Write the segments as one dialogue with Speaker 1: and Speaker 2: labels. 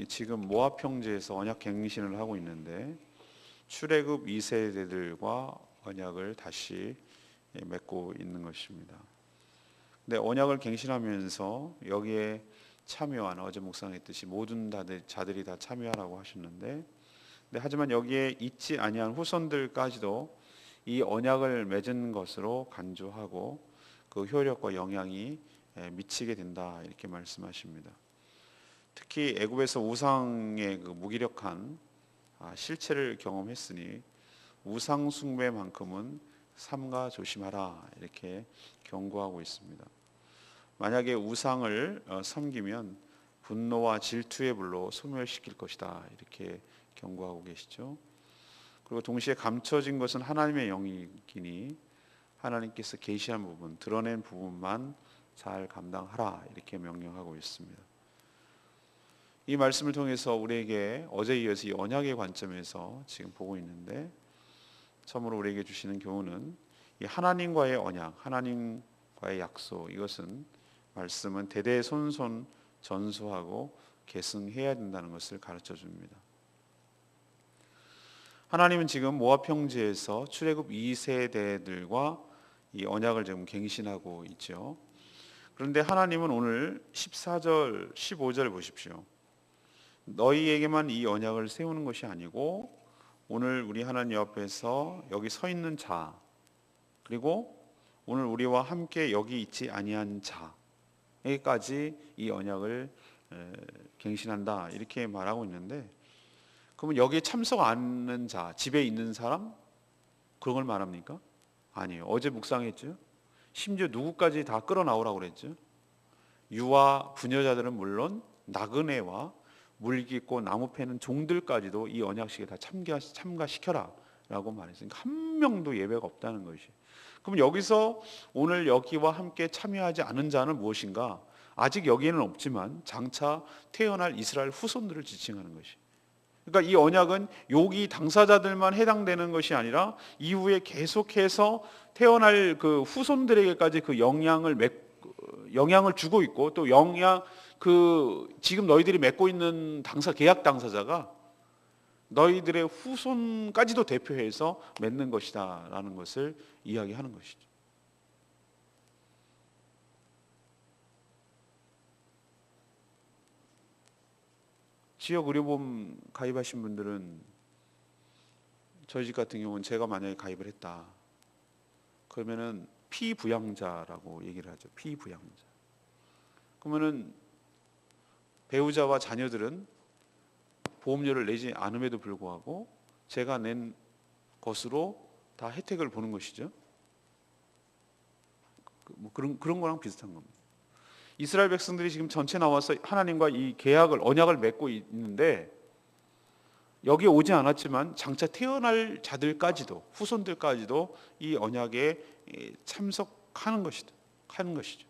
Speaker 1: 지금 모압 형제에서 언약 갱신을 하고 있는데 출애굽 2세대들과 언약을 다시 맺고 있는 것입니다. 근데 언약을 갱신하면서 여기에 참여한, 어제 묵상했듯이 모든 자들이 다 참여하라고 하셨는데, 하지만 여기에 있지 아니한 후손들까지도 이 언약을 맺은 것으로 간주하고 그 효력과 영향이 미치게 된다, 이렇게 말씀하십니다. 특히 애굽에서 우상의 그 무기력한 실체를 경험했으니 우상 숭배만큼은 삼가 조심하라, 이렇게 경고하고 있습니다. 만약에 우상을 섬기면 분노와 질투의 불로 소멸시킬 것이다, 이렇게 경고하고 계시죠. 그리고 동시에 감춰진 것은 하나님의 영이기니 하나님께서 계시한 부분, 드러낸 부분만 잘 감당하라, 이렇게 명령하고 있습니다. 이 말씀을 통해서 우리에게 어제 이어서 이 언약의 관점에서 지금 보고 있는데, 처음으로 우리에게 주시는 교훈은 이 하나님과의 언약, 하나님과의 약속, 이것은 말씀은 대대손손 전수하고 계승해야 된다는 것을 가르쳐 줍니다. 하나님은 지금 모압 형제에서 출애굽 2세대들과 이 언약을 지금 갱신하고 있죠. 그런데 하나님은 오늘 14절, 15절 보십시오. 너희에게만 이 언약을 세우는 것이 아니고 오늘 우리 하나님 옆에서 여기 서 있는 자, 그리고 오늘 우리와 함께 여기 있지 아니한 자에게까지 이 언약을 갱신한다, 이렇게 말하고 있는데, 그러면 여기에 참석 안 하는 자, 집에 있는 사람, 그런 걸 말합니까? 아니에요. 어제 묵상했죠. 심지어 누구까지 다 끌어나오라고 그랬죠. 유아 부녀자들은 물론 나그네와 물깃고 나무 패는 종들까지도 이 언약식에 다 참가시켜라 라고 말했으니까 한 명도 예배가 없다는 것이. 그럼 여기서 오늘 여기와 함께 참여하지 않은 자는 무엇인가? 아직 여기에는 없지만 장차 태어날 이스라엘 후손들을 지칭하는 것이. 그러니까 이 언약은 여기 당사자들만 해당되는 것이 아니라 이후에 계속해서 태어날 그 후손들에게까지 그 영향을 주고 있고, 또 지금 너희들이 맺고 있는 계약 당사자가 너희들의 후손까지도 대표해서 맺는 것이다라는 것을 이야기하는 것이죠. 지역 의료보험 가입하신 분들은, 저희 집 같은 경우는 제가 만약에 가입을 했다 그러면은 피부양자라고 얘기를 하죠. 피부양자. 그러면은 배우자와 자녀들은 보험료를 내지 않음에도 불구하고 제가 낸 것으로 다 혜택을 보는 것이죠. 뭐 그런 거랑 비슷한 겁니다. 이스라엘 백성들이 지금 전체 나와서 하나님과 이 언약을 맺고 있는데, 여기에 오지 않았지만 장차 태어날 자들까지도, 후손들까지도 이 언약에 참석하는 것이죠.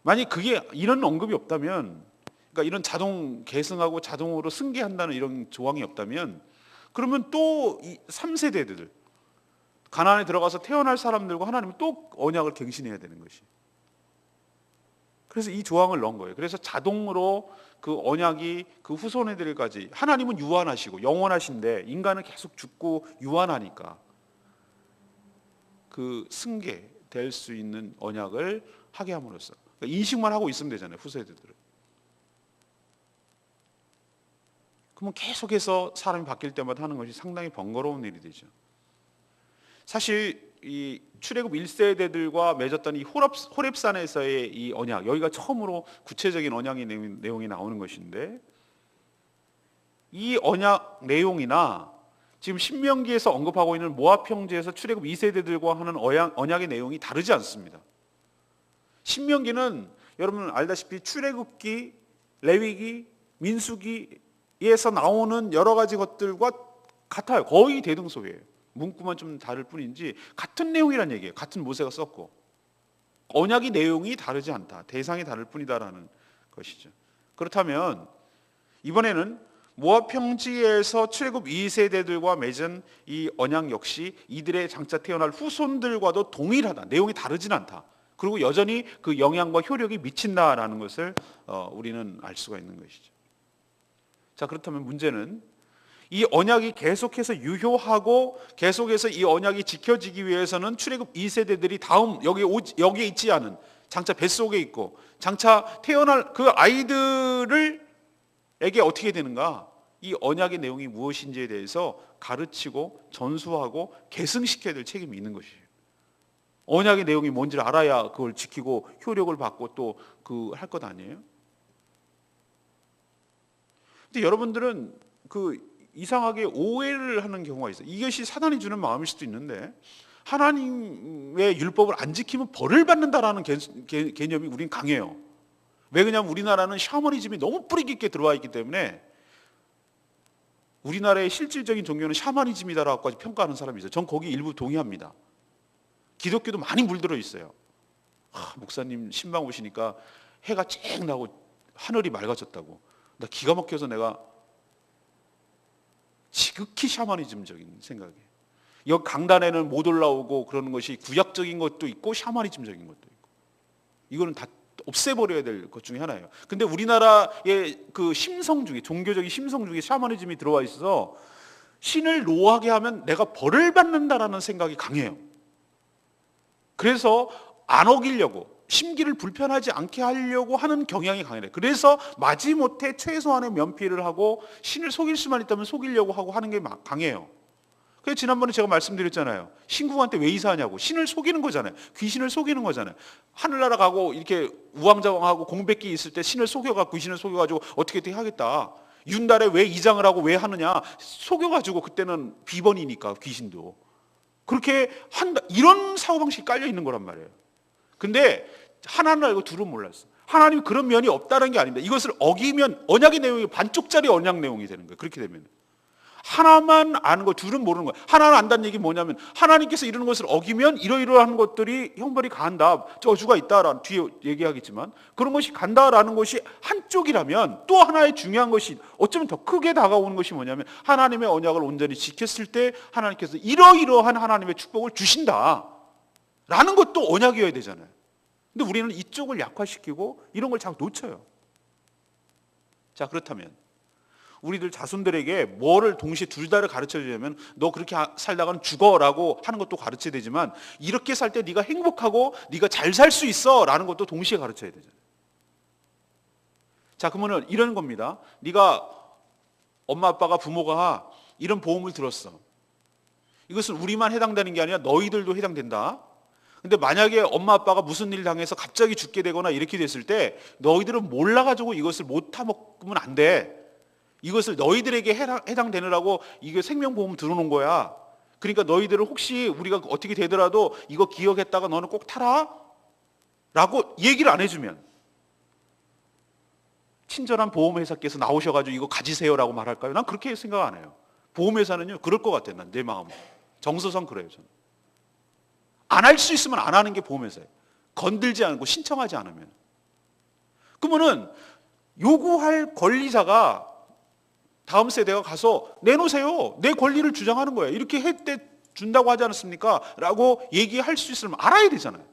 Speaker 1: 만약 그게 이런 언급이 없다면, 그러니까 이런 자동 계승하고 자동으로 승계한다는 이런 조항이 없다면, 그러면 또 이 3세대들 가나안에 들어가서 태어날 사람들과 하나님은 또 언약을 갱신해야 되는 것이. 그래서 이 조항을 넣은 거예요. 그래서 자동으로 그 언약이 그 후손애들까지, 하나님은 유한하시고 영원하신데 인간은 계속 죽고 유한하니까 그 승계될 수 있는 언약을 하게 함으로써, 그러니까 인식만 하고 있으면 되잖아요, 후세대들은. 그러면 계속해서 사람이 바뀔 때마다 하는 것이 상당히 번거로운 일이 되죠. 사실 이 출애굽 1세대들과 맺었던 이 호렙산에서의 이 언약, 여기가 처음으로 구체적인 언약의 내용이 나오는 것인데, 이 언약 내용이나 지금 신명기에서 언급하고 있는 모압 형제에서 출애굽 2세대들과 하는 언약의 내용이 다르지 않습니다. 신명기는 여러분 알다시피 출애굽기, 레위기, 민수기에서 나오는 여러 가지 것들과 같아요. 거의 대등소이에요. 문구만 좀 다를 뿐인지 같은 내용이란 얘기예요. 같은 모세가 썼고 언약의 내용이 다르지 않다, 대상이 다를 뿐이다라는 것이죠. 그렇다면 이번에는 모압 평지에서 출애굽 2세대들과 맺은 이 언약 역시 이들의 장차 태어날 후손들과도 동일하다, 내용이 다르진 않다, 그리고 여전히 그 영향과 효력이 미친다라는 것을 우리는 알 수가 있는 것이죠. 자, 그렇다면 문제는 이 언약이 계속해서 유효하고 계속해서 이 언약이 지켜지기 위해서는 출애굽 2세대들이 다음 여기에 있지 않은, 장차 뱃속에 있고 장차 태어날 그 아이들에게 어떻게 되는가? 이 언약의 내용이 무엇인지에 대해서 가르치고 전수하고 계승시켜야 될 책임이 있는 것이에요. 언약의 내용이 뭔지를 알아야 그걸 지키고 효력을 받고 또 그 할 것 아니에요? 근데 여러분들은 그 이상하게 오해를 하는 경우가 있어요. 이것이 사단이 주는 마음일 수도 있는데, 하나님의 율법을 안 지키면 벌을 받는다라는 개념이 우린 강해요. 왜 그러냐면 우리나라는 샤머니즘이 너무 뿌리 깊게 들어와 있기 때문에 우리나라의 실질적인 종교는 샤머니즘이다라고까지 평가하는 사람이 있어요. 전 거기 일부 동의합니다. 기독교도 많이 물들어 있어요. 목사님 신방 오시니까 해가 쨍 나고 하늘이 맑아졌다고. 나 기가 막혀서 내가 지극히 샤머니즘적인 생각이에요. 여기 강단에는 못 올라오고 그러는 것이 구약적인 것도 있고 샤머니즘적인 것도 있고, 이거는 다 없애버려야 될 것 중에 하나예요. 근데 우리나라의 그 심성 중에, 종교적인 심성 중에 샤머니즘이 들어와 있어서 신을 노하게 하면 내가 벌을 받는다라는 생각이 강해요. 그래서 안 어기려고, 심기를 불편하지 않게 하려고 하는 경향이 강해요. 그래서 마지못해 최소한의 면피를 하고 신을 속일 수만 있다면 속이려고 하고 하는 게 강해요. 그래서 지난번에 제가 말씀드렸잖아요. 신궁한테 왜 이사하냐고. 신을 속이는 거잖아요. 귀신을 속이는 거잖아요. 하늘나라 가고 이렇게 우왕좌왕하고 공백기 있을 때 신을 속여가지고, 귀신을 속여가지고 어떻게 하겠다. 윤달에 왜 이장을 하고 왜 하느냐. 속여가지고, 그때는 비번이니까 귀신도. 그렇게 한다. 이런 사고방식이 깔려 있는 거란 말이에요. 근데 하나는 알고 둘은 몰랐어. 하나님이 그런 면이 없다는 게 아닙니다. 이것을 어기면 언약의 내용이 반쪽짜리 언약 내용이 되는 거예요. 그렇게 되면 하나만 아는 거, 둘은 모르는 거예요. 하나는 안다는 얘기 뭐냐면, 하나님께서 이러는 것을 어기면 이러이러한 것들이 형벌이 가한다, 저주가 있다라는, 뒤에 얘기하겠지만 그런 것이 간다라는 것이 한쪽이라면, 또 하나의 중요한 것이, 어쩌면 더 크게 다가오는 것이 뭐냐면, 하나님의 언약을 온전히 지켰을 때 하나님께서 이러이러한 하나님의 축복을 주신다 라는 것도 언약이어야 되잖아요. 근데 우리는 이쪽을 약화시키고 이런 걸 자꾸 놓쳐요. 자, 그렇다면 우리들 자손들에게 뭐를 동시에 둘 다를 가르쳐 주려면, 너 그렇게 살다가는 죽어라고 하는 것도 가르쳐야 되지만, 이렇게 살 때 네가 행복하고 네가 잘 살 수 있어 라는 것도 동시에 가르쳐야 되잖아요. 자, 그러면 이런 겁니다. 네가, 엄마 아빠가, 부모가 이런 보험을 들었어. 이것은 우리만 해당되는 게 아니라 너희들도 해당된다. 근데 만약에 엄마 아빠가 무슨 일 당해서 갑자기 죽게 되거나 이렇게 됐을 때 너희들은 몰라가지고 이것을 못 타먹으면 안 돼. 이것을 너희들에게 해당되느라고 이게 생명보험 들어놓은 거야. 그러니까 너희들은 혹시 우리가 어떻게 되더라도 이거 기억했다가 너는 꼭 타라 라고 얘기를 안 해주면, 친절한 보험회사께서 나오셔가지고 이거 가지세요 라고 말할까요? 난 그렇게 생각 안 해요. 보험회사는요 그럴 것 같아요. 난 내 마음은 정서상 그래요. 저는 안 할 수 있으면 안 하는 게 보험회사예요. 건들지 않고 신청하지 않으면. 그러면은 요구할 권리자가 다음 세대가 가서 내놓으세요. 내 권리를 주장하는 거예요. 이렇게 해 준다고 하지 않았습니까? 라고 얘기할 수 있으면 알아야 되잖아요.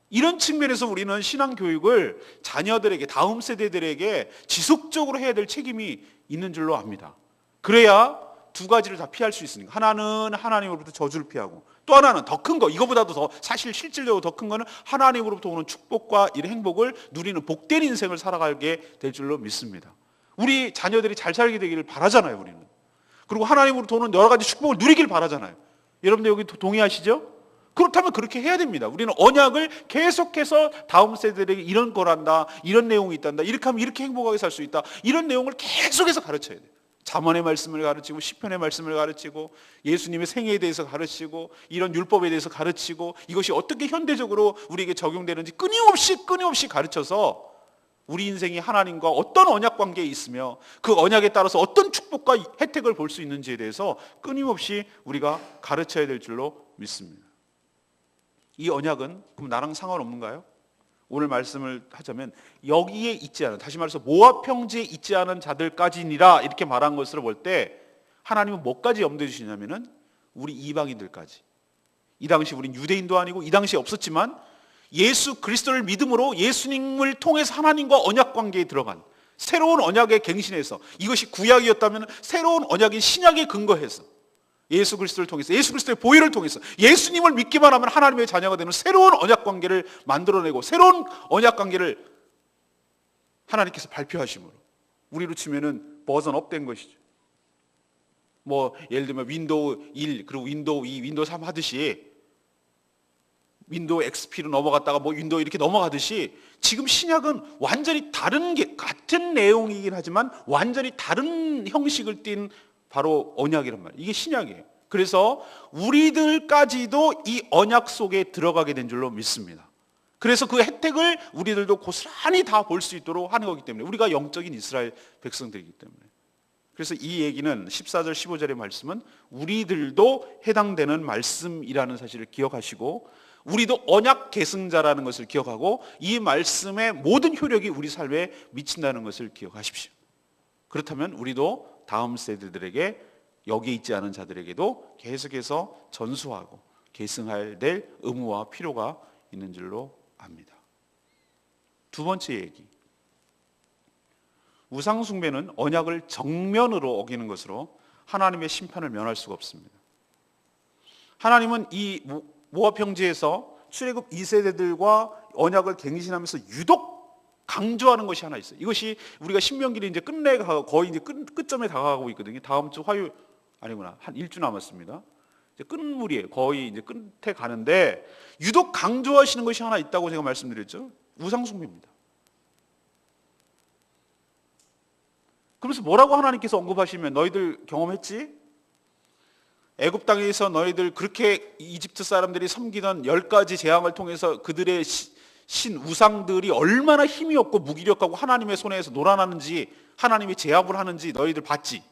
Speaker 1: 이런 측면에서 우리는 신앙교육을 자녀들에게, 다음 세대들에게 지속적으로 해야 될 책임이 있는 줄로 압니다. 그래야 두 가지를 다 피할 수 있으니까. 하나는 하나님으로부터 저주를 피하고, 또 하나는 더 큰 거, 이거보다도 더 사실 실질적으로 더 큰 거는 하나님으로부터 오는 축복과 이 행복을 누리는 복된 인생을 살아가게 될 줄로 믿습니다. 우리 자녀들이 잘 살게 되기를 바라잖아요, 우리는. 그리고 하나님으로부터 오는 여러 가지 축복을 누리길 바라잖아요. 여러분들 여기 동의하시죠? 그렇다면 그렇게 해야 됩니다. 우리는 언약을 계속해서 다음 세대들에게 이런 거란다, 이런 내용이 있단다, 이렇게 하면 이렇게 행복하게 살 수 있다, 이런 내용을 계속해서 가르쳐야 돼요. 잠언의 말씀을 가르치고, 시편의 말씀을 가르치고, 예수님의 생애에 대해서 가르치고, 이런 율법에 대해서 가르치고, 이것이 어떻게 현대적으로 우리에게 적용되는지 끊임없이 가르쳐서 우리 인생이 하나님과 어떤 언약 관계에 있으며 그 언약에 따라서 어떤 축복과 혜택을 볼 수 있는지에 대해서 끊임없이 우리가 가르쳐야 될 줄로 믿습니다. 이 언약은 그럼 나랑 상관없는가요? 오늘 말씀을 하자면, 여기에 있지 않은, 다시 말해서 모압 평지에 있지 않은 자들까지니라 이렇게 말한 것을 볼 때, 하나님은 뭐까지 염두에 주시냐면은 우리 이방인들까지. 이 당시 우린 유대인도 아니고 이 당시에 없었지만 예수 그리스도를 믿음으로 예수님을 통해서 하나님과 언약 관계에 들어간, 새로운 언약의 갱신에서, 이것이 구약이었다면 새로운 언약인 신약에 근거해서 예수 그리스도를 통해서, 예수 그리스도의 보혈을 통해서 예수님을 믿기만 하면 하나님의 자녀가 되는 새로운 언약 관계를 만들어내고 새로운 언약 관계를 하나님께서 발표하심으로 우리로 치면은 버전 업된 것이죠. 뭐 예를 들면 윈도우 1 그리고 윈도우 2, 윈도우 3 하듯이 윈도우 XP로 넘어갔다가 뭐 윈도우 이렇게 넘어가듯이 지금 신약은 완전히 다른 게 같은 내용이긴 하지만 완전히 다른 형식을 띤 바로 언약이란 말이에요. 이게 신약이에요. 그래서 우리들까지도 이 언약 속에 들어가게 된 줄로 믿습니다. 그래서 그 혜택을 우리들도 고스란히 다 볼 수 있도록 하는 거기 때문에 우리가 영적인 이스라엘 백성들이기 때문에. 그래서 이 얘기는 14절 15절의 말씀은 우리들도 해당되는 말씀이라는 사실을 기억하시고 우리도 언약 계승자라는 것을 기억하고 이 말씀의 모든 효력이 우리 삶에 미친다는 것을 기억하십시오. 그렇다면 우리도 다음 세대들에게 여기 있지 않은 자들에게도 계속해서 전수하고 계승해야 될 의무와 필요가 있는 줄로 압니다. 두 번째 얘기. 우상 숭배는 언약을 정면으로 어기는 것으로 하나님의 심판을 면할 수가 없습니다. 하나님은 이 모압 형제에서 출애굽 2세대들과 언약을 갱신하면서 유독 강조하는 것이 하나 있어요. 이것이 우리가 신명기를 이제 끝내가 거의 이제 끝점에 다가가고 있거든요. 다음 주 화요일 아니구나, 한 일주 남았습니다. 이제 끝물이에요. 거의 이제 끝에 가는데 유독 강조하시는 것이 하나 있다고 제가 말씀드렸죠. 우상 숭배입니다. 그래서 뭐라고 하나님께서 언급하시면 너희들 경험했지? 애굽 땅에서 너희들 그렇게 이집트 사람들이 섬기던 10가지 재앙을 통해서 그들의 신 우상들이 얼마나 힘이 없고 무기력하고 하나님의 손에서 놀아나는지 하나님이 제압을 하는지 너희들 봤지?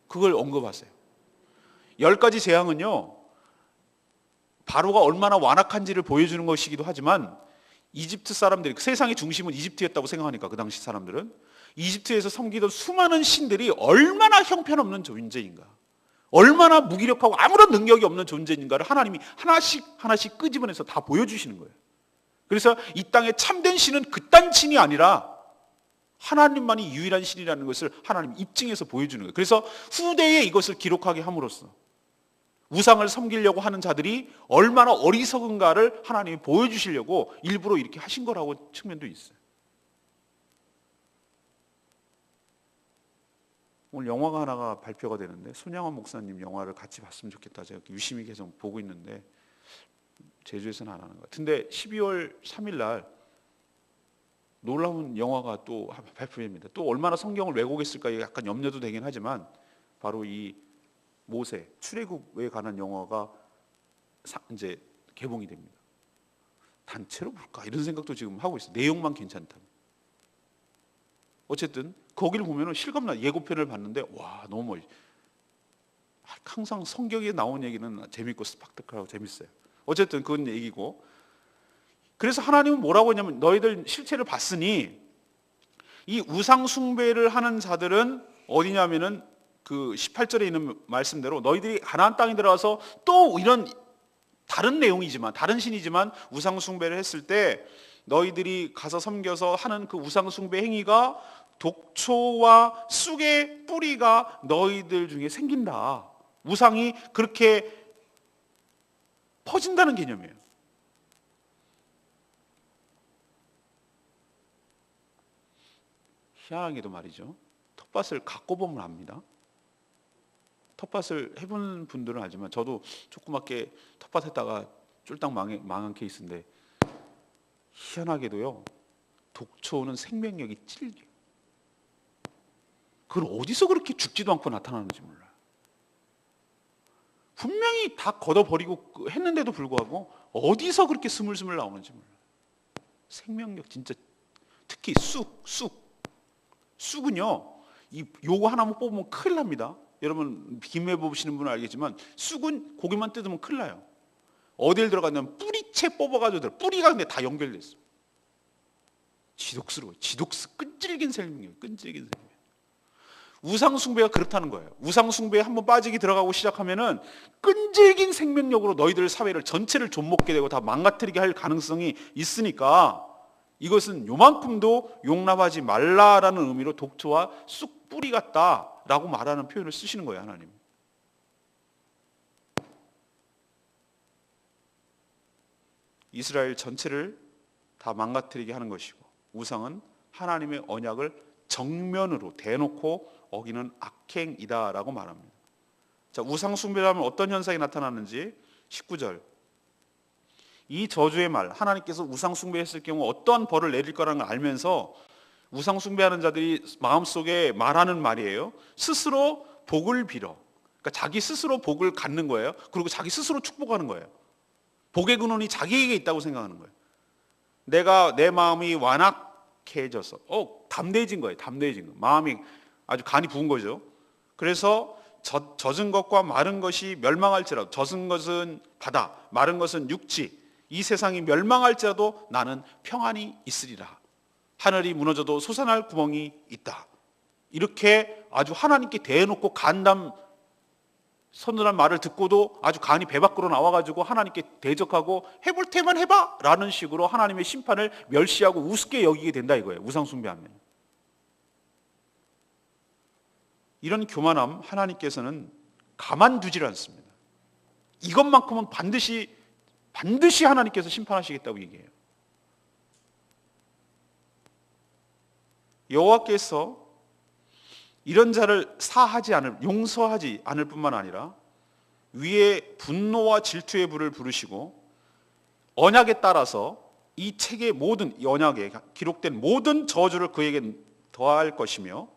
Speaker 1: 그걸 언급하세요. 10가지 재앙은요 바로가 얼마나 완악한지를 보여주는 것이기도 하지만 이집트 사람들이 세상의 중심은 이집트였다고 생각하니까 그 당시 사람들은 이집트에서 섬기던 수많은 신들이 얼마나 형편없는 존재인가, 얼마나 무기력하고 아무런 능력이 없는 존재인가를 하나님이 하나씩 끄집어내서 다 보여주시는 거예요. 그래서 이 땅에 참된 신은 그딴 신이 아니라 하나님만이 유일한 신이라는 것을 하나님이 입증해서 보여주는 거예요. 그래서 후대에 이것을 기록하게 함으로써 우상을 섬기려고 하는 자들이 얼마나 어리석은가를 하나님이 보여주시려고 일부러 이렇게 하신 거라고 측면도 있어요. 오늘 영화가 하나가 발표가 되는데 손양원 목사님 영화를 같이 봤으면 좋겠다. 제가 유심히 계속 보고 있는데 제주에서는 안 하는 것 같은데 12월 3일 날 놀라운 영화가 또 발표됩니다. 또 얼마나 성경을 왜곡했을까 약간 염려도 되긴 하지만 바로 이 모세 출애굽에 관한 영화가 이제 개봉이 됩니다. 단체로 볼까 이런 생각도 지금 하고 있어요. 내용만 괜찮다면. 어쨌든 거기를 보면은 실감나. 예고편을 봤는데 와 너무 항상 성경에 나온 얘기는 재밌고 스펙타클하고 재밌어요. 어쨌든 그건 얘기고. 그래서 하나님은 뭐라고 했냐면 너희들 실체를 봤으니 이 우상 숭배를 하는 자들은 어디냐면은 그 18절에 있는 말씀대로 너희들이 가나안 땅에 들어가서 또 이런 다른 내용이지만 다른 신이지만 우상 숭배를 했을 때 너희들이 가서 섬겨서 하는 그 우상 숭배 행위가 독초와 쑥의 뿌리가 너희들 중에 생긴다. 우상이 그렇게 퍼진다는 개념이에요. 희한하게도 말이죠. 텃밭을 갖고 보면 압니다. 텃밭을 해본 분들은 알지만 저도 조그맣게 텃밭 했다가 쫄딱 망한 케이스인데 희한하게도요. 독초는 생명력이 찔겨요. 그걸 어디서 그렇게 죽지도 않고 나타나는지 몰라요. 분명히 다 걷어버리고 했는데도 불구하고 어디서 그렇게 스물스물 나오는지 몰라요. 생명력 진짜 특히 쑥은요. 요거 하나만 뽑으면 큰일 납니다. 여러분 김해 보시는 분은 알겠지만 쑥은 고기만 뜯으면 큰일 나요. 어딜 들어갔냐면 뿌리채 뽑아가지고 뿌리가 근데 다 연결됐어. 지독스러워요. 끈질긴 생명력, 끈질긴 생명력. 우상 숭배가 그렇다는 거예요. 우상 숭배에 한번 빠지기 들어가고 시작하면은 끈질긴 생명력으로 너희들 사회를 전체를 좀먹게 되고 다 망가뜨리게 할 가능성이 있으니까 이것은 요만큼도 용납하지 말라라는 의미로 독트와 쑥 뿌리 같다라고 말하는 표현을 쓰시는 거예요, 하나님. 이스라엘 전체를 다 망가뜨리게 하는 것이고, 우상은 하나님의 언약을 정면으로 대놓고 어기는 악행이다라고 말합니다. 자, 우상 숭배하면 어떤 현상이 나타나는지 19절. 이 저주의 말, 하나님께서 우상 숭배했을 경우 어떠한 벌을 내릴 거라는 걸 알면서 우상 숭배하는 자들이 마음속에 말하는 말이에요. 스스로 복을 빌어. 그러니까 자기 스스로 복을 갖는 거예요. 그리고 자기 스스로 축복하는 거예요. 복의 근원이 자기에게 있다고 생각하는 거예요. 내 마음이 완악해져서 담대해진 거예요. 담대해진 거. 마음이 아주 간이 부은 거죠. 그래서 젖은 것과 마른 것이 멸망할지라도, 젖은 것은 바다, 마른 것은 육지, 이 세상이 멸망할지라도 나는 평안이 있으리라. 하늘이 무너져도 솟아날 구멍이 있다. 이렇게 아주 하나님께 대놓고 서늘한 말을 듣고도 아주 간이 배 밖으로 나와가지고 하나님께 대적하고 해볼 테면 해봐 라는 식으로 하나님의 심판을 멸시하고 우습게 여기게 된다 이거예요. 우상 숭배하면. 이런 교만함 하나님께서는 가만두질 않습니다. 이것만큼은 반드시 하나님께서 심판하시겠다고 얘기해요. 여호와께서 이런 자를 용서하지 않을 뿐만 아니라 위에 분노와 질투의 불을 부르시고 언약에 따라서 이 책의 이 언약에 기록된 모든 저주를 그에게 더할 것이며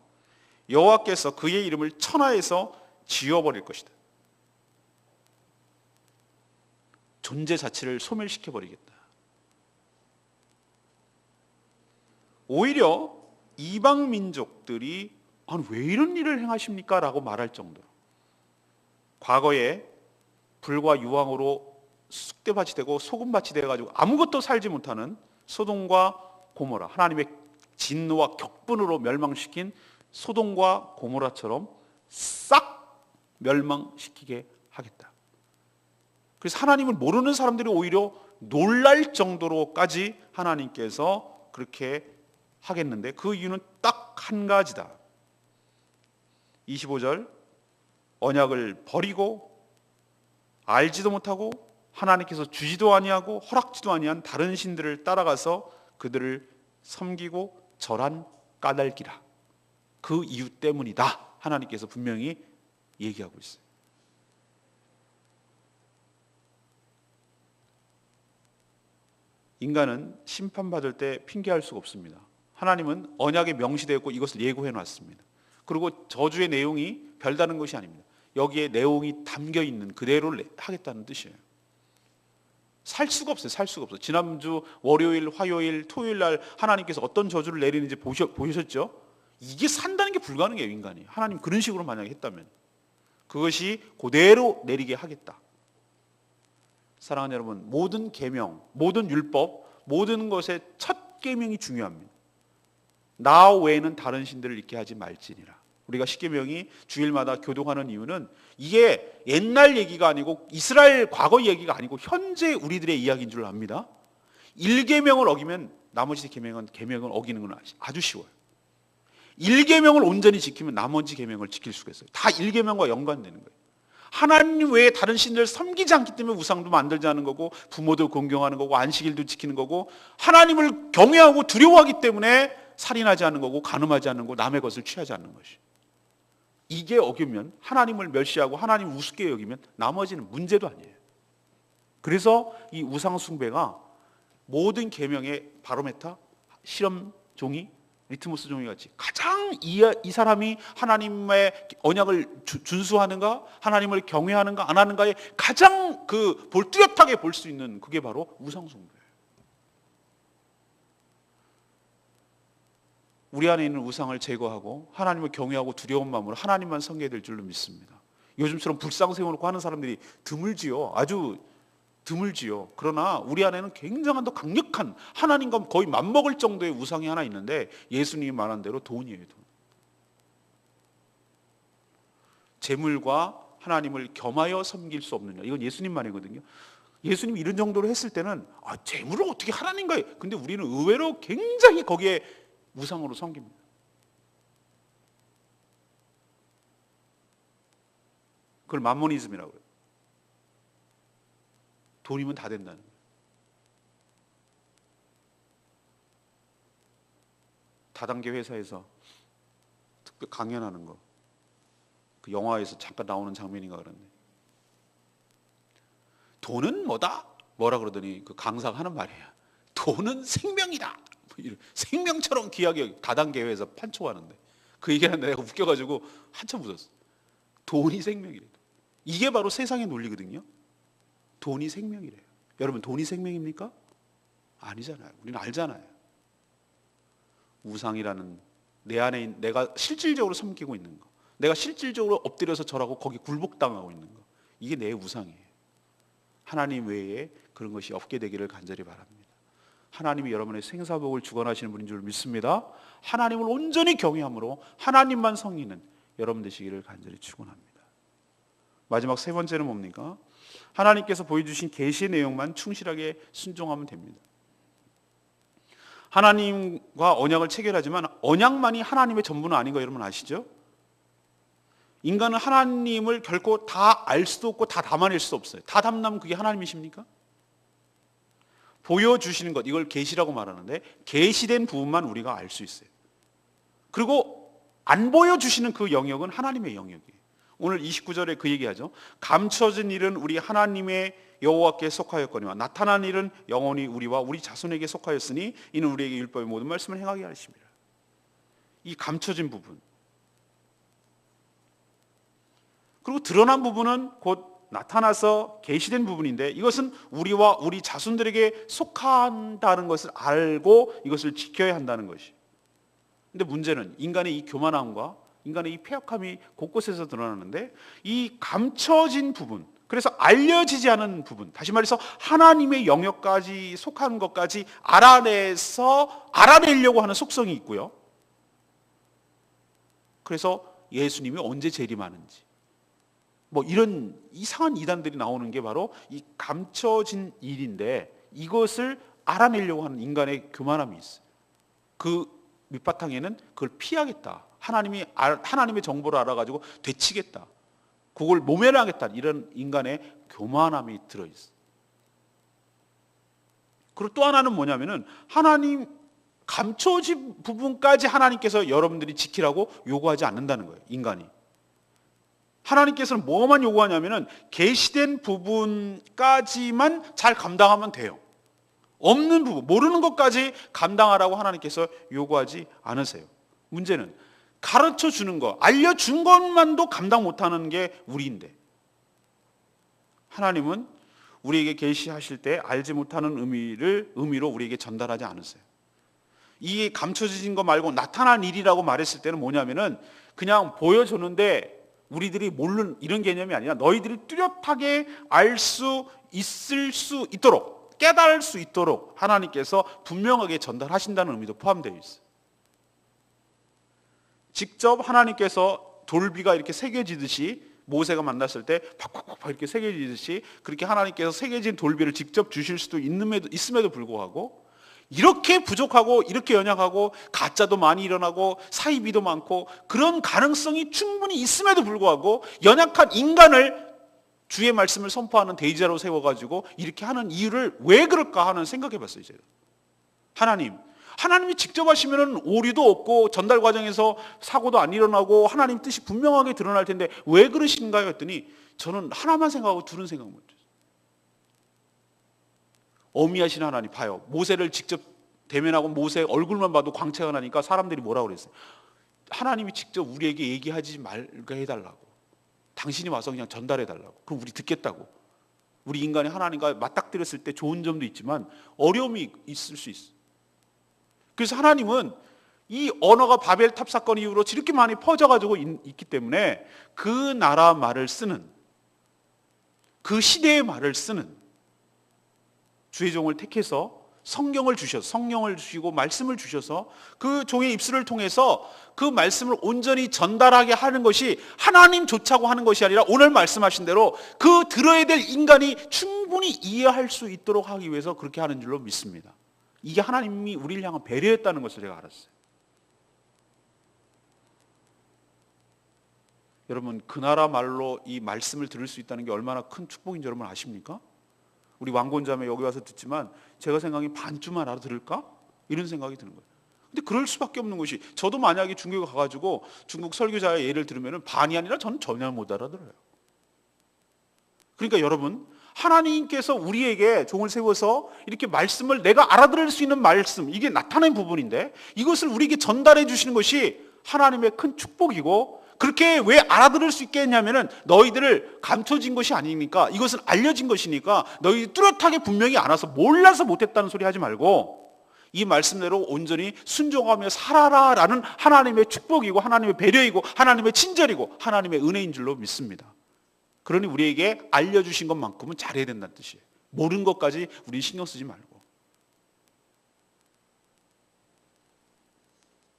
Speaker 1: 여호와께서 그의 이름을 천하에서 지워버릴 것이다. 존재 자체를 소멸시켜버리겠다. 오히려 이방 민족들이 왜 이런 일을 행하십니까? 라고 말할 정도로 과거에 불과 유황으로 쑥대밭이 되고 소금밭이 되어가지고 아무것도 살지 못하는 소돔과 고모라, 하나님의 진노와 격분으로 멸망시킨 소돔과 고모라처럼 싹 멸망시키게 하겠다. 그래서 하나님을 모르는 사람들이 오히려 놀랄 정도로까지 하나님께서 그렇게 하겠는데, 그 이유는 딱 한 가지다. 25절, 언약을 버리고 알지도 못하고 하나님께서 주지도 아니하고 허락지도 아니한 다른 신들을 따라가서 그들을 섬기고 절한 까닭이라. 그 이유 때문이다. 하나님께서 분명히 얘기하고 있어요. 인간은 심판받을 때 핑계할 수가 없습니다. 하나님은 언약에 명시되었고 이것을 예고해 놨습니다. 그리고 저주의 내용이 별다른 것이 아닙니다. 여기에 내용이 담겨 있는 그대로 하겠다는 뜻이에요. 살 수가 없어요. 살 수가 없어요. 지난주 월요일, 화요일, 토요일 날 하나님께서 어떤 저주를 내리는지 보셨죠? 이게 산다는 게 불가능해요, 인간이. 하나님 그런 식으로 만약에 했다면 그것이 그대로 내리게 하겠다. 사랑하는 여러분, 모든 계명, 모든 율법, 모든 것의 첫 계명이 중요합니다. 나 외에는 다른 신들을 있게 하지 말지니라. 우리가 십계명이 주일마다 교동하는 이유는 이게 옛날 얘기가 아니고 이스라엘 과거 얘기가 아니고 현재 우리들의 이야기인 줄 압니다. 1계명을 어기면 나머지 계명을 어기는 건 아주 쉬워요. 1계명을 온전히 지키면 나머지 계명을 지킬 수가 있어요. 다 1계명과 연관되는 거예요. 하나님 외에 다른 신들을 섬기지 않기 때문에 우상도 만들지 않는 거고, 부모도 공경하는 거고, 안식일도 지키는 거고, 하나님을 경외하고 두려워하기 때문에 살인하지 않는 거고, 간음하지 않는 거고, 남의 것을 취하지 않는 것이. 이게 어기면 하나님을 멸시하고 하나님을 우습게 여기면 나머지는 문제도 아니에요. 그래서 이 우상 숭배가 모든 계명의 바로메타, 실험 종이, 리트머스 종이 같이 가장 이 사람이 하나님의 언약을 준수하는가, 하나님을 경외하는가 안 하는가에 가장 뚜렷하게 볼 수 있는 그게 바로 우상 숭배예요. 우리 안에 있는 우상을 제거하고 하나님을 경외하고 두려운 마음으로 하나님만 섬겨야 될 줄로 믿습니다. 요즘처럼 불상 세워놓고 하는 사람들이 드물지요. 아주 드물지요. 그러나 우리 안에는 굉장한 더 강력한 하나님과 거의 맞먹을 정도의 우상이 하나 있는데, 예수님이 말한 대로 돈이에요. 돈. 재물과 하나님을 겸하여 섬길 수 없느냐, 이건 예수님 말이거든요. 예수님이 이런 정도로 했을 때는 재물을 어떻게 하나님과, 근데 우리는 의외로 굉장히 거기에 우상으로 섬깁니다. 그걸 맘모니즘이라고 해요. 돈이면 다 된다는 거예요. 다단계 회사에서 특별 강연하는 거, 그 영화에서 잠깐 나오는 장면인가 그런데, 돈은 뭐다? 뭐라 그러더니 그 강사가 하는 말이에요. 돈은 생명이다. 생명처럼 귀하게 다단계 회사에서 판초하는데, 그 얘기하는데 내가 웃겨가지고 한참 웃었어. 돈이 생명이래. 이게 바로 세상의 논리거든요. 돈이 생명이래요. 여러분, 돈이 생명입니까? 아니잖아요. 우리는 알잖아요. 우상이라는 내 안에 내가 실질적으로 섬기고 있는 거, 내가 실질적으로 엎드려서 절하고 거기 굴복당하고 있는 거, 이게 내 우상이에요. 하나님 외에 그런 것이 없게 되기를 간절히 바랍니다. 하나님이 여러분의 생사복을 주관하시는 분인 줄 믿습니다. 하나님을 온전히 경외함으로 하나님만 섬기는 여러분 되시기를 간절히 축원합니다. 마지막 세 번째는 뭡니까? 하나님께서 보여주신 계시의 내용만 충실하게 순종하면 됩니다. 하나님과 언약을 체결하지만 언약만이 하나님의 전부는 아닌 거 여러분 아시죠? 인간은 하나님을 결코 다 알 수도 없고 다 담아낼 수 없어요. 다 담나면 그게 하나님이십니까? 보여주시는 것, 이걸 계시라고 말하는데 계시된 부분만 우리가 알 수 있어요. 그리고 안 보여주시는 그 영역은 하나님의 영역이에요. 오늘 29절에 그 얘기하죠. 감춰진 일은 우리 하나님의 여호와께 속하였거니와 나타난 일은 영원히 우리와 우리 자손에게 속하였으니 이는 우리에게 율법의 모든 말씀을 행하게 하십니다. 이 감춰진 부분, 그리고 드러난 부분은 곧 나타나서 계시된 부분인데, 이것은 우리와 우리 자손들에게 속한다는 것을 알고 이것을 지켜야 한다는 것이. 근데 문제는 인간의 이 교만함과 인간의 이 패역함이 곳곳에서 드러나는데, 이 감춰진 부분, 그래서 알려지지 않은 부분, 다시 말해서 하나님의 영역까지 속한 것까지 알아내려고 하는 속성이 있고요. 그래서 예수님이 언제 재림하는지, 이런 이상한 이단들이 나오는 게 바로 이 감춰진 일인데, 이것을 알아내려고 하는 인간의 교만함이 있어요. 그 밑바탕에는 그걸 피하겠다, 하나님의 정보를 알아가지고 되치겠다, 그걸 모면하겠다, 이런 인간의 교만함이 들어있어요. 그리고 또 하나는 뭐냐면은 하나님 감춰진 부분까지 하나님께서 여러분들이 지키라고 요구하지 않는다는 거예요. 인간이. 하나님께서는 뭐만 요구하냐면은 계시된 부분까지만 잘 감당하면 돼요. 없는 부분, 모르는 것까지 감당하라고 하나님께서 요구하지 않으세요. 문제는 가르쳐 주는 거, 알려준 것만도 감당 못하는 게 우리인데, 하나님은 우리에게 계시하실 때 알지 못하는 의미로 우리에게 전달하지 않으세요. 이 감춰진 거 말고 나타난 일이라고 말했을 때는 뭐냐면은 그냥 보여줬는데 우리들이 모르는 이런 개념이 아니라 너희들이 뚜렷하게 알 수 있을 수 있도록, 깨달을 수 있도록 하나님께서 분명하게 전달하신다는 의미도 포함되어 있어요. 직접 하나님께서 돌비가 이렇게 새겨지듯이, 모세가 만났을 때 팍팍팍 이렇게 새겨지듯이 그렇게 하나님께서 새겨진 돌비를 직접 주실 수도 있음에도 불구하고, 이렇게 부족하고 이렇게 연약하고 가짜도 많이 일어나고 사이비도 많고 그런 가능성이 충분히 있음에도 불구하고 연약한 인간을 주의 말씀을 선포하는 대제자로 세워가지고 이렇게 하는 이유를 왜 그럴까 하는 생각해 봤어요. 제가 하나님이 직접 하시면 오류도 없고 전달 과정에서 사고도 안 일어나고 하나님 뜻이 분명하게 드러날 텐데 왜 그러신가요? 했더니 저는 하나만 생각하고 둘은 생각 못했어요. 어미하신 하나님 봐요. 모세를 직접 대면하고 모세 얼굴만 봐도 광채가 나니까 사람들이 뭐라고 그랬어요? 하나님이 직접 우리에게 얘기하지 말게 해달라고, 당신이 와서 그냥 전달해달라고, 그럼 우리 듣겠다고. 우리 인간이 하나님과 맞닥뜨렸을 때 좋은 점도 있지만 어려움이 있을 수 있어요. 그래서 하나님은 이 언어가 바벨탑 사건 이후로 이렇게 많이 퍼져가지고 있기 때문에 그 나라 말을 쓰는, 그 시대의 말을 쓰는 주의 종을 택해서 성경을 주셔서, 성령을 주시고 말씀을 주셔서 그 종의 입술을 통해서 그 말씀을 온전히 전달하게 하는 것이 하나님 좋자고 하는 것이 아니라 오늘 말씀하신 대로 그 들어야 될 인간이 충분히 이해할 수 있도록 하기 위해서 그렇게 하는 줄로 믿습니다. 이게 하나님이 우리를 향한 배려했다는 것을 제가 알았어요. 여러분, 그 나라 말로 이 말씀을 들을 수 있다는 게 얼마나 큰 축복인지 여러분 아십니까? 우리 왕곤자매 여기 와서 듣지만 제가 생각이 반쯤만 알아들을까? 이런 생각이 드는 거예요. 근데 그럴 수밖에 없는 것이, 저도 만약에 중국에 가가지고 중국 설교자의 예를 들으면 반이 아니라 저는 전혀 못 알아들어요. 그러니까 여러분, 하나님께서 우리에게 종을 세워서 이렇게 말씀을 내가 알아들을 수 있는 말씀, 이게 나타낸 부분인데 이것을 우리에게 전달해 주시는 것이 하나님의 큰 축복이고, 그렇게 왜 알아들을 수 있게 했냐면은 너희들을 감춰진 것이 아니니까, 이것은 알려진 것이니까 너희 뚜렷하게 분명히 알아서 몰라서 못했다는 소리 하지 말고 이 말씀대로 온전히 순종하며 살아라라는 하나님의 축복이고 하나님의 배려이고 하나님의 친절이고 하나님의 은혜인 줄로 믿습니다. 그러니 우리에게 알려주신 것만큼은 잘해야 된다는 뜻이에요. 모르는 것까지 우리 신경 쓰지 말고.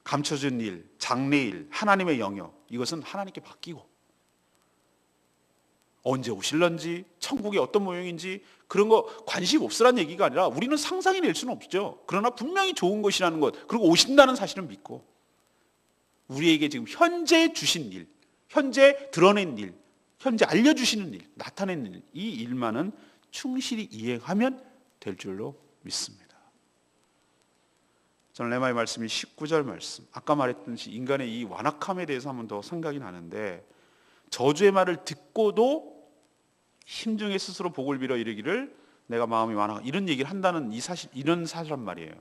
Speaker 1: 감춰진 일, 장래일, 하나님의 영역, 이것은 하나님께 맡기고, 언제 오실런지, 천국이 어떤 모형인지 그런 거 관심 없으란 얘기가 아니라 우리는 상상해낼 수는 없죠. 그러나 분명히 좋은 것이라는 것, 그리고 오신다는 사실을 믿고 우리에게 지금 현재 주신 일, 현재 드러낸 일, 현재 알려주시는 일, 나타내는 일, 이 일만은 충실히 이행하면 될 줄로 믿습니다. 저는 레마의 말씀이 19절 말씀, 아까 말했듯이 인간의 이 완악함에 대해서 한번 더 생각이 나는데, 저주의 말을 듣고도 심중에 스스로 복을 빌어 이르기를 내가 마음이 완악, 이런 얘기를 한다는 이 사실, 이런 사실란 말이에요.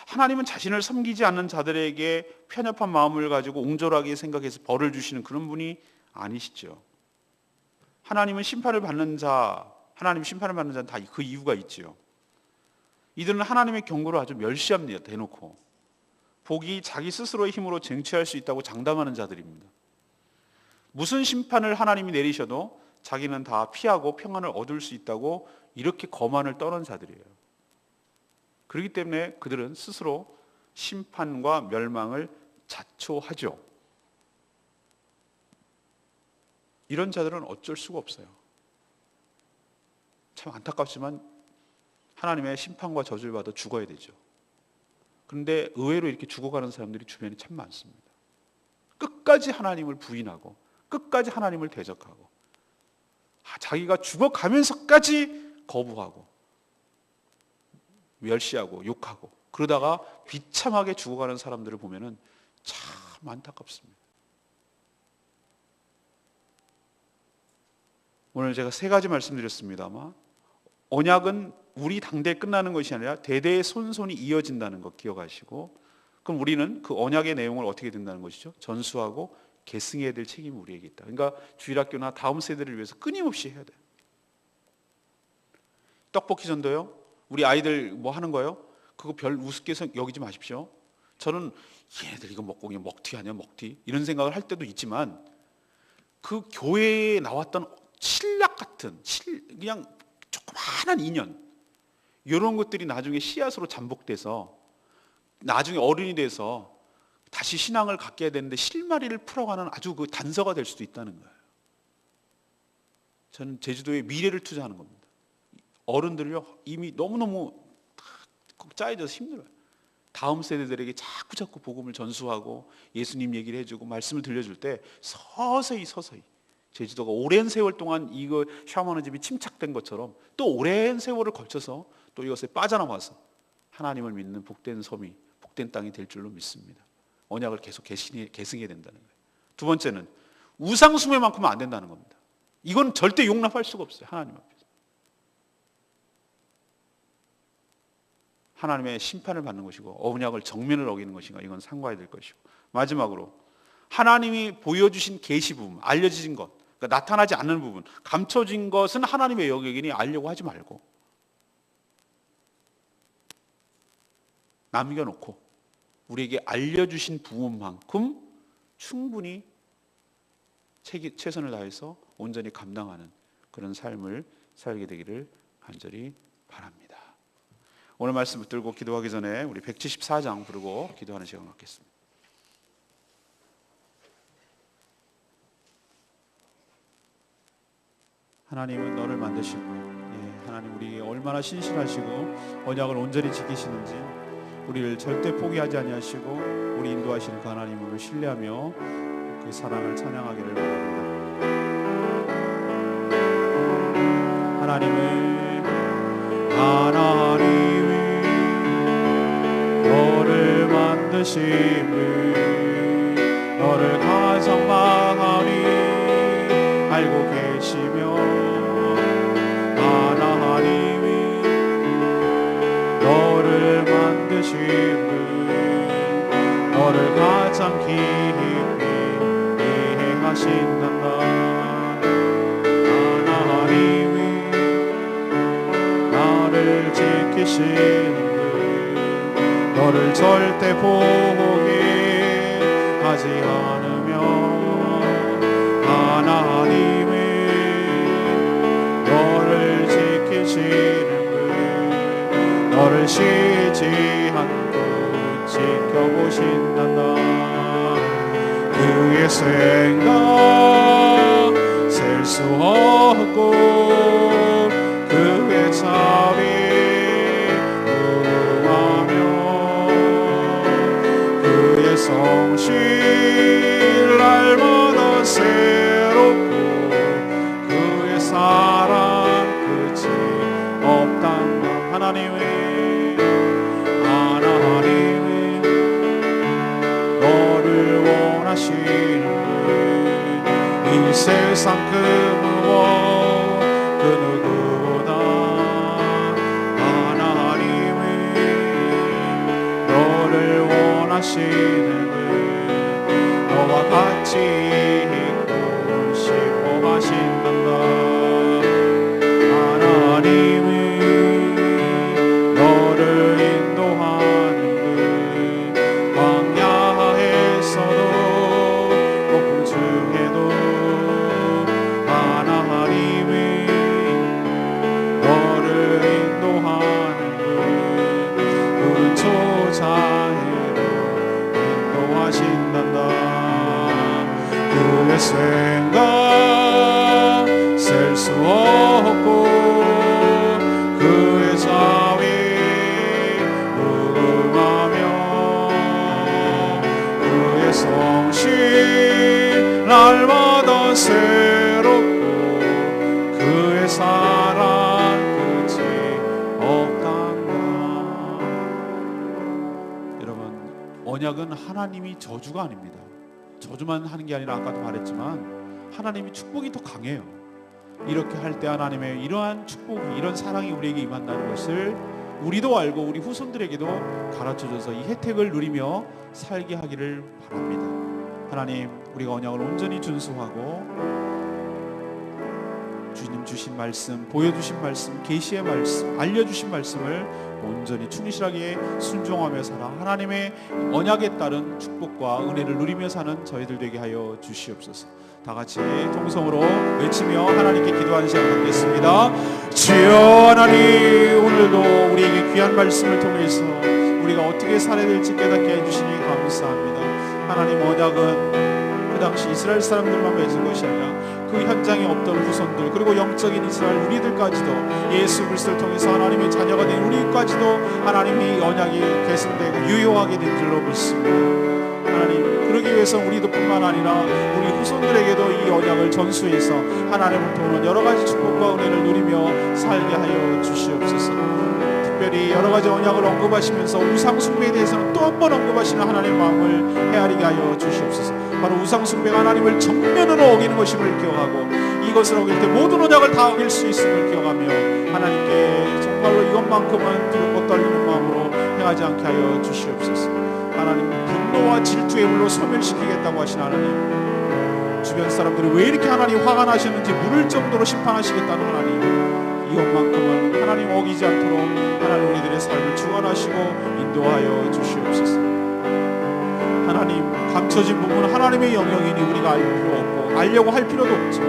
Speaker 1: 하나님은 자신을 섬기지 않는 자들에게 편협한 마음을 가지고 옹졸하게 생각해서 벌을 주시는 그런 분이 아니시죠. 하나님은 심판을 받는 자, 하나님 심판을 받는 자는 다 그 이유가 있죠. 이들은 하나님의 경고를 아주 멸시합니다. 대놓고. 복이 자기 스스로의 힘으로 쟁취할 수 있다고 장담하는 자들입니다. 무슨 심판을 하나님이 내리셔도 자기는 다 피하고 평안을 얻을 수 있다고 이렇게 거만을 떠는 자들이에요. 그렇기 때문에 그들은 스스로 심판과 멸망을 자초하죠. 이런 자들은 어쩔 수가 없어요. 참 안타깝지만 하나님의 심판과 저주를 받아 죽어야 되죠. 그런데 의외로 이렇게 죽어가는 사람들이 주변에 참 많습니다. 끝까지 하나님을 부인하고 끝까지 하나님을 대적하고 자기가 죽어가면서까지 거부하고 멸시하고 욕하고 그러다가 비참하게 죽어가는 사람들을 보면은 참 안타깝습니다. 오늘 제가 3가지 말씀드렸습니다만, 언약은 우리 당대에 끝나는 것이 아니라 대대의 손손이 이어진다는 것 기억하시고, 그럼 우리는 그 언약의 내용을 어떻게 된다는 것이죠? 전수하고 계승해야 될 책임이 우리에게 있다. 그러니까 주일학교나 다음 세대를 위해서 끊임없이 해야 돼요. 떡볶이 전도요? 우리 아이들 뭐 하는 거예요? 그거 별 우습게 여기지 마십시오. 저는 얘네들 이거 먹고 그냥 먹튀 아니야, 먹튀, 이런 생각을 할 때도 있지만, 그 교회에 나왔던 신락 같은 그냥 조그마한 인연, 이런 것들이 나중에 씨앗으로 잠복돼서 나중에 어른이 돼서 다시 신앙을 갖게 되는데 실마리를 풀어가는 아주 그 단서가 될 수도 있다는 거예요. 저는 제주도에 미래를 투자하는 겁니다. 어른들요 이미 너무너무 짜여져서 힘들어요. 다음 세대들에게 자꾸 복음을 전수하고 예수님 얘기를 해주고 말씀을 들려줄 때 서서히 제주도가 오랜 세월 동안 이거 샤머니즘이 침착된 것처럼 또 오랜 세월을 걸쳐서 또 이것에 빠져나와서 하나님을 믿는 복된 섬이, 복된 땅이 될 줄로 믿습니다. 언약을 계속 계승해야 된다는 거예요. 2번째는 우상 숭배만큼은 안 된다는 겁니다. 이건 절대 용납할 수가 없어요. 하나님 앞에서. 하나님의 심판을 받는 것이고 언약을 정면을 어기는 것인가, 이건 상과해야 될 것이고, 마지막으로 하나님이 보여주신 계시 부분, 알려진 것, 그러니까 나타나지 않는 부분, 감춰진 것은 하나님의 영역이니 알려고 하지 말고 남겨놓고 우리에게 알려주신 부분만큼 충분히 최선을 다해서 온전히 감당하는 그런 삶을 살게 되기를 간절히 바랍니다. 오늘 말씀 붙들고 기도하기 전에 우리 174장 부르고 기도하는 시간 갖겠습니다. 하나님은 너를 만드시고, 하나님 우리 얼마나 신실하시고 언약을 온전히 지키시는지 우리를 절대 포기하지 아니하시고 우리 인도하시는 그 하나님을 신뢰하며 그 사랑을 찬양하기를 바랍니다. 하나님이 너를 만드심을 너를 가장 많이 알고 계시며, 하나님이 너를 만드심을 너를 가장 깊이 이해하신단다. 하나님이 나를 지키시는 너를 절대 포기하지 않으며, 하나님이 너를 지키시는 너를 쉬지 않고 지켜보신단다. 그의 생각 셀 수 없고 그의 자비 무궁하며 그의 성실 날마다 새롭고 그의 사랑 끝이 없단다. 하나님이 너를 원하시는 이 세상 그 무엇 그 누구보다 하나님이 너를 원하시는 너와 같이 있고 싶어 하신단다. 하나님이 너를 인도하는 광야에서도 폭풍 중에도 하나님이 너를 인도하는 푸른 초자에도 인도하신단다. 그의 생각 셀 수 없고 그의 자비 무궁하며 그의 성실 날마다 새롭고 그의 사랑 끝이 없단다. 여러분, 언약은 하나님이 저주가 아닙니다. 저주만 하는 게 아니라 아까도 말했지만 하나님이 축복이 더 강해요. 이렇게 할 때 하나님의 이러한 축복이, 이런 사랑이 우리에게 임한다는 것을 우리도 알고 우리 후손들에게도 가르쳐줘서 이 혜택을 누리며 살게 하기를 바랍니다. 하나님, 우리가 언약을 온전히 준수하고 주님 주신 말씀, 보여주신 말씀, 계시의 말씀, 알려주신 말씀을 온전히 충실하게 순종하며 살아 하나님의 언약에 따른 축복과 은혜를 누리며 사는 저희들 되게 하여 주시옵소서. 다 같이 통성으로 외치며 하나님께 기도하는 시간 갖겠습니다. 주여 하나님, 오늘도 우리에게 귀한 말씀을 통해서 우리가 어떻게 살아야 될지 깨닫게 해주시니 감사합니다. 하나님, 언약은 그 당시 이스라엘 사람들만 맺은 것이 아니라 그 현장에 없던 후손들, 그리고 영적인 이스라엘 우리들까지도 예수 그리스도를 통해서 하나님의 자녀가 된 우리까지도 하나님이 언약이 계승되고 유효하게 된 줄로 믿습니다. 하나님, 그러기 위해서 우리도 뿐만 아니라 우리 후손들에게도 이 언약을 전수해서 하나님을 통한 여러 가지 축복과 은혜를 누리며 살게 하여 주시옵소서. 특별히 여러 가지 언약을 언급하시면서 우상 숭배에 대해서는 또 한 번 언급하시는 하나님의 마음을 헤아리게 하여 주시옵소서. 바로 우상 숭배가 하나님을 정면으로 어기는 것임을 기억하고 이것을 어길 때 모든 언약을 다 어길 수 있음을 기억하며 하나님께 정말로 이것만큼은 두렵고 떨리는 마음으로 행하지 않게 하여 주시옵소서. 하나님, 분노와 질투의 불로 소멸시키겠다고 하신 하나님, 주변 사람들이 왜 이렇게 하나님 화가 나셨는지 물을 정도로 심판하시겠다는 하나님, 이것만큼은 하나님 어기지 않도록 하나님 우리들의 삶을 주관하시고 인도하여 주시옵소서. 하나님, 감춰진 부분은 하나님의 영역이니 우리가 알 필요 없고 알려고 할 필요도 없지만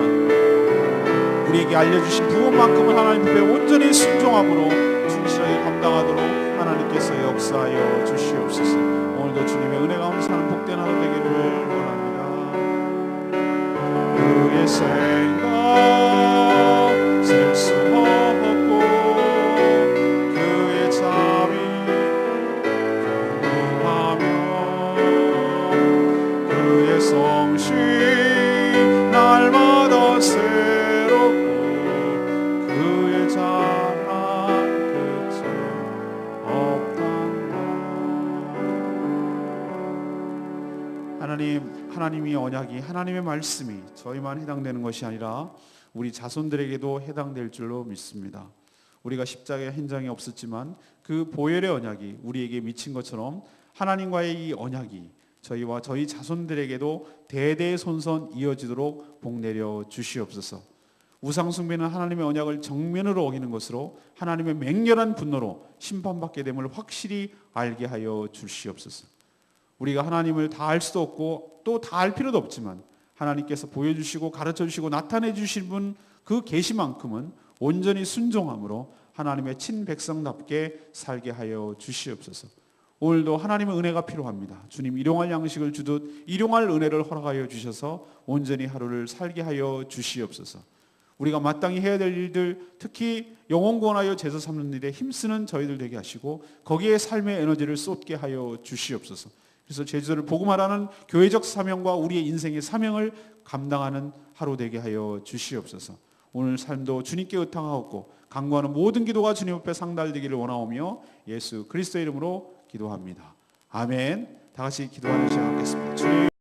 Speaker 1: 우리에게 알려주신 부분만큼은 하나님 앞에 온전히 순종함으로 충실하게 감당하도록 하나님께서 역사하여 주시옵소서. 오늘도 주님의 은혜 가운데 사는 복된 하루 되기를 원합니다. 그의 생각 셀 수 없고 그의 자비 궁금하며 그의 성실 날마다 새롭고 그의 자랑 끝이 없단다. 하나님의 언약이, 하나님의 말씀이 저희만 해당되는 것이 아니라 우리 자손들에게도 해당될 줄로 믿습니다. 우리가 십자가의 현장이 없었지만 그 보혈의 언약이 우리에게 미친 것처럼 하나님과의 이 언약이 저희와 저희 자손들에게도 대대손손 이어지도록 복 내려 주시옵소서. 우상 숭배는 하나님의 언약을 정면으로 어기는 것으로 하나님의 맹렬한 분노로 심판받게 됨을 확실히 알게 하여 주시옵소서. 우리가 하나님을 다 알 수도 없고 또 다 알 필요도 없지만 하나님께서 보여주시고 가르쳐주시고 나타내 주신 분 그 계시만큼은 온전히 순종함으로 하나님의 친백성답게 살게 하여 주시옵소서. 오늘도 하나님의 은혜가 필요합니다. 주님 일용할 양식을 주듯 일용할 은혜를 허락하여 주셔서 온전히 하루를 살게 하여 주시옵소서. 우리가 마땅히 해야 될 일들, 특히 영혼 구원하여 제사 삼는 일에 힘쓰는 저희들 되게 하시고 거기에 삶의 에너지를 쏟게 하여 주시옵소서. 그래서 제주도를 복음화라는 교회적 사명과 우리의 인생의 사명을 감당하는 하루 되게 하여 주시옵소서. 오늘 삶도 주님께 의탁하옵고 간구하는 모든 기도가 주님 앞에 상달되기를 원하오며 예수 그리스도의 이름으로 기도합니다. 아멘. 다 같이 기도하는 시간 갖겠습니다. 주님.